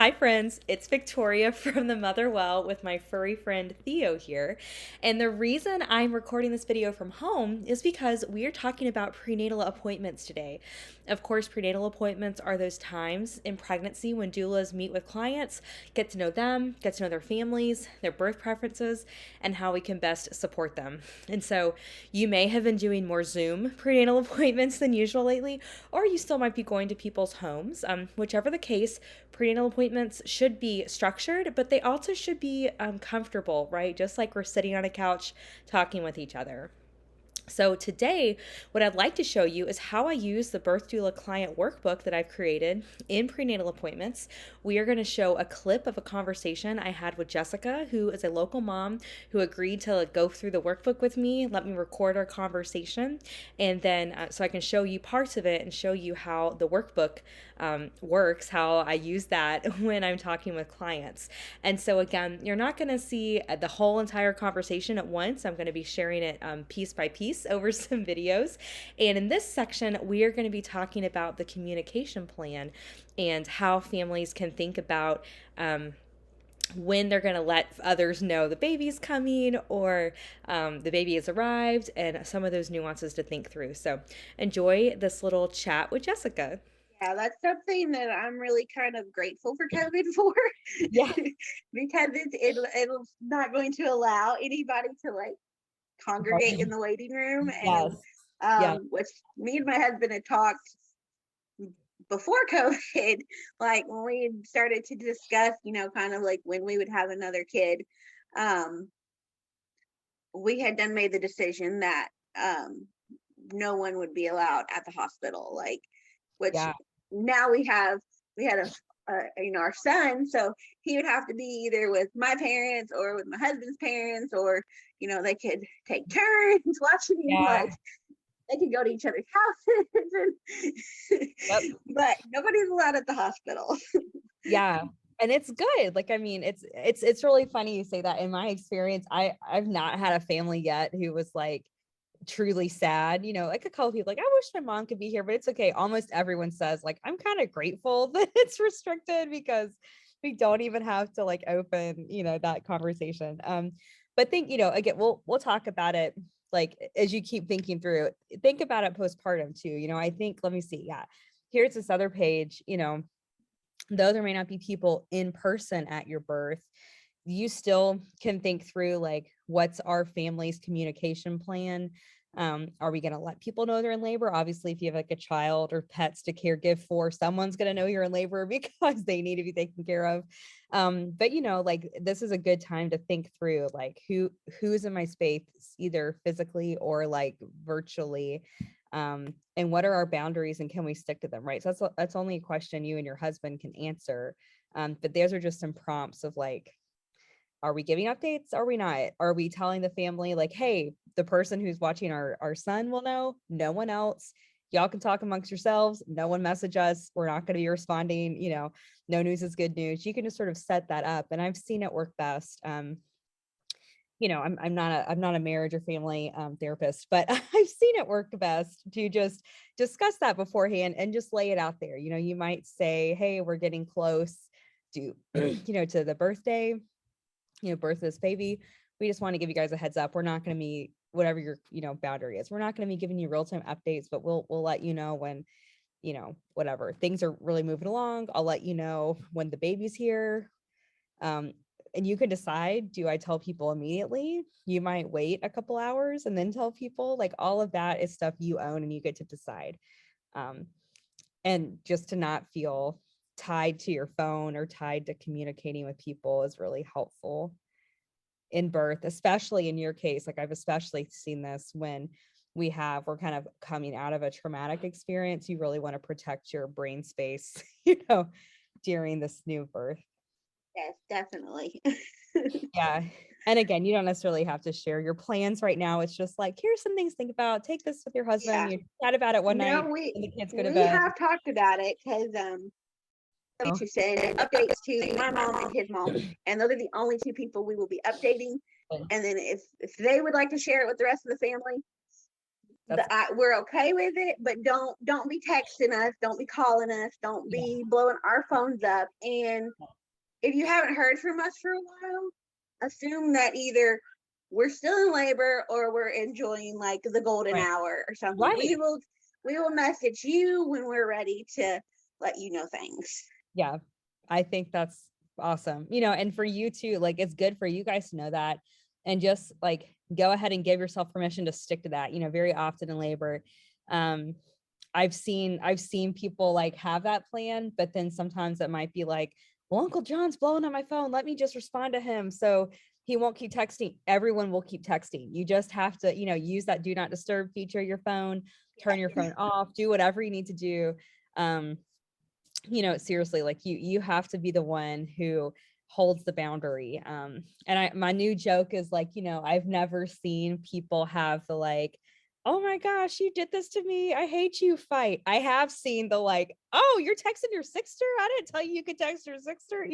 Hi, friends. It's Victoria from the Mother Well with my furry friend Theo here. And the reason I'm recording this video from home is because we are talking about prenatal appointments today. Of course, prenatal appointments are those times in pregnancy when doulas meet with clients, get to know them, get to know their families, their birth preferences, and how we can best support them. And so you may have been doing more Zoom prenatal appointments than usual lately, or you still might be going to people's homes. Whichever the case, prenatal appointments should be structured, but they also should be comfortable, right? Just like we're sitting on a couch talking with each other. So today, what I'd like to show you is how I use the Birth Doula Client Workbook that I've created in prenatal appointments. We are going to show a clip of a conversation I had with Jessica, who is a local mom who agreed to go through the workbook with me, let me record our conversation, and then so I can show you parts of it and show you how the workbook works, how I use that when I'm talking with clients. And so again, you're not going to see the whole entire conversation at once. I'm going to be sharing it piece by piece over some videos. And in this section, we are going to be talking about the communication plan and how families can think about when they're going to let others know the baby's coming or the baby has arrived, and some of those nuances to think through. So enjoy this little chat with Jessica. Yeah, that's something that I'm really kind of grateful for COVID for Yeah. because it's not going to allow anybody to congregate in the waiting room. And Yes. Yeah. which me and my husband had talked before COVID, like when we started to discuss, kind of like when we would have another kid. um we had done made the decision that no one would be allowed at the hospital, which Yeah. now we had our son, so he would have to be either with my parents or with my husband's parents, or they could take turns watching, Yeah. they could go to each other's houses. Yep. But nobody's allowed at the hospital. Yeah. And it's good. Like, I mean, it's really funny you say that. In my experience, I've not had a family yet who was like truly sad. Like a couple people like, I wish my mom could be here, but it's okay. Almost everyone says, like, I'm kind of grateful that it's restricted because we don't even have to like open, that conversation. But think, again, we'll talk about it like as you keep thinking through it, think about it postpartum too. I think, let me see. Yeah. Here's this other page, though there may not be people in person at your birth, you still can think through like, what's our family's communication plan? Are we going to let people know they're in labor? Obviously, if you have like a child or pets to care give for, someone's going to know you're in labor because they need to be taken care of. But like, this is a good time to think through like who's in my space, either physically or like virtually. And what are our boundaries and can we stick to them, right? So that's only a question you and your husband can answer. But those are just some prompts of like, are we giving updates? Are we not? Are we telling the family like, hey, the person who's watching our son will know, no one else. Y'all can talk amongst yourselves. No one message us. We're not going to be responding. No news is good news. You can just sort of set that up. And I've seen it work best. I'm not a marriage or family therapist, but I've seen it work best to just discuss that beforehand and just lay it out there. You might say, hey, we're getting close to, to the birthday, birth of this baby. We just want to give you guys a heads up. We're not going to be whatever your, boundary is. We're not going to be giving you real-time updates, but we'll let you know when, whatever things are really moving along. I'll let you know when the baby's here. And you can decide, do I tell people immediately? You might wait a couple hours and then tell people. Like, all of that is stuff you own and you get to decide. And just to not feel tied to your phone or tied to communicating with people is really helpful in birth, especially in your case. Like, I've especially seen this when we're kind of coming out of a traumatic experience. You really want to protect your brain space, during this new birth. Yes, definitely. Yeah. And again, you don't necessarily have to share your plans right now. It's just like, here's some things to think about. Take this with your husband. Yeah. You chat about it one No, night and the kids go to we bed. have talked about it because Oh, to send updates to my mom and his mom, and those are the only two people we will be updating. And then if they would like to share it with the rest of the family, That's we're okay with it, but don't be texting us, don't be calling us, don't yeah. be blowing our phones up. And if you haven't heard from us for a while, assume that either we're still in labor or we're enjoying like the golden Right. hour or something. Right. We will message you when we're ready to let you know things. Yeah. I think that's awesome. And for you too, like it's good for you guys to know that and just like go ahead and give yourself permission to stick to that. Very often in labor, um, I've seen people like have that plan, but then sometimes it might be like, well, Uncle John's blowing on my phone. Let me just respond to him. So he won't keep texting. Everyone will keep texting. You just have to, use that do not disturb feature of your phone, turn your phone off, do whatever you need to do. Um, seriously, like you have to be the one who holds the boundary. And my new joke is like, I've never seen people have the like, oh my gosh, you did this to me, I hate you fight. I have seen the like, oh, you're texting your sister, I didn't tell you could text your sister,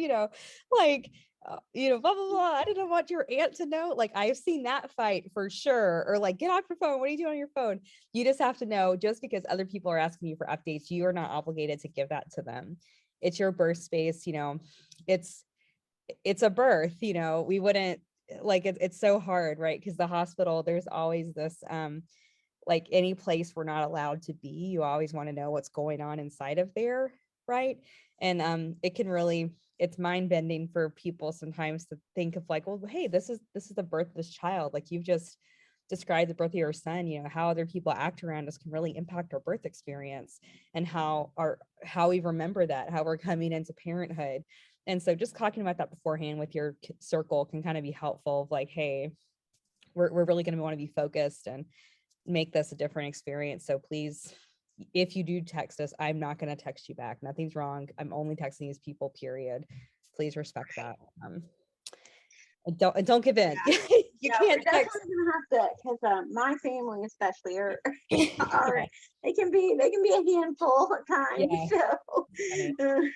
like blah blah blah, I didn't want your aunt to know. Like I've seen that fight for sure. Or like, get off your phone, what are you doing on your phone? You just have to know, just because other people are asking you for updates, you are not obligated to give that to them. It's your birth space. It's a birth. We wouldn't like it's so hard, right? Because the hospital, there's always this like any place we're not allowed to be, you always want to know what's going on inside of there, right? And it can really, it's mind bending for people sometimes to think of like, well, hey, this is the birth of this child, like you've just described the birth of your son. How other people act around us can really impact our birth experience, and how we remember that, how we're coming into parenthood. And so just talking about that beforehand with your circle can kind of be helpful of like, hey, we're really going to want to be focused and make this a different experience. So please, if you do text us, I'm not going to text you back. Nothing's wrong. I'm only texting these people, period. Please respect that. And don't give in. Yeah. You Yeah, we're can't text. definitely gonna have to, because my family especially are Yeah, they can be a handful at times. yeah, So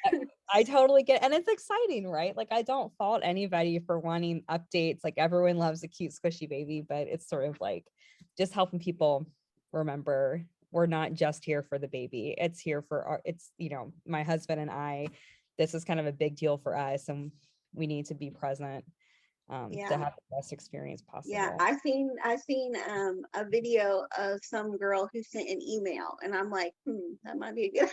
funny. I totally get, and it's exciting, right? Like I don't fault anybody for wanting updates. Like everyone loves a cute squishy baby, but it's sort of like just helping people remember we're not just here for the baby. It's here for my husband and I. This is kind of a big deal for us, and we need to be present to yeah. have the best experience Yeah, possible. I seen a video of some girl who sent an email, and I'm like, that might be a good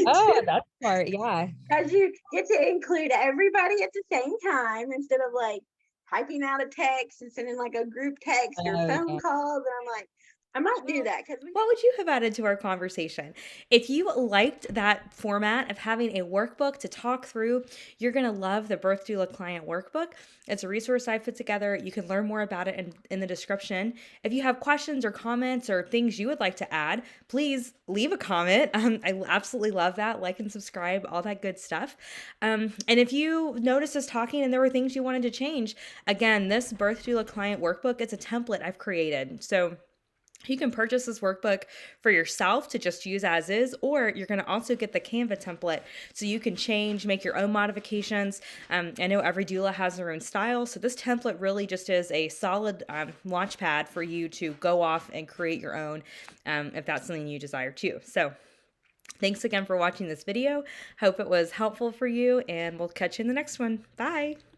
Oh, idea. that's smart. Yeah. Because you get to include everybody at the same time instead of like typing out a text and sending like a group text or Oh, phone yeah. calls. And I'm like, I might do Well, that because we. what would you have added to our conversation? If you liked that format of having a workbook to talk through, you're going to love the Birth Doula Client Workbook. It's a resource I put together. You can learn more about it in the description. If you have questions or comments or things you would like to add, please leave a comment. I absolutely love that. Like and subscribe, all that good stuff. And if you noticed us talking and there were things you wanted to change, again, this Birth Doula Client Workbook, it's a template I've created. So you can purchase this workbook for yourself to just use as is, or you're going to also get the Canva template so you can change, make your own modifications. I know every doula has their own style, so this template really just is a solid launch pad for you to go off and create your own if that's something you desire too. So thanks again for watching this video. Hope it was helpful for you, and we'll catch you in the next one. Bye.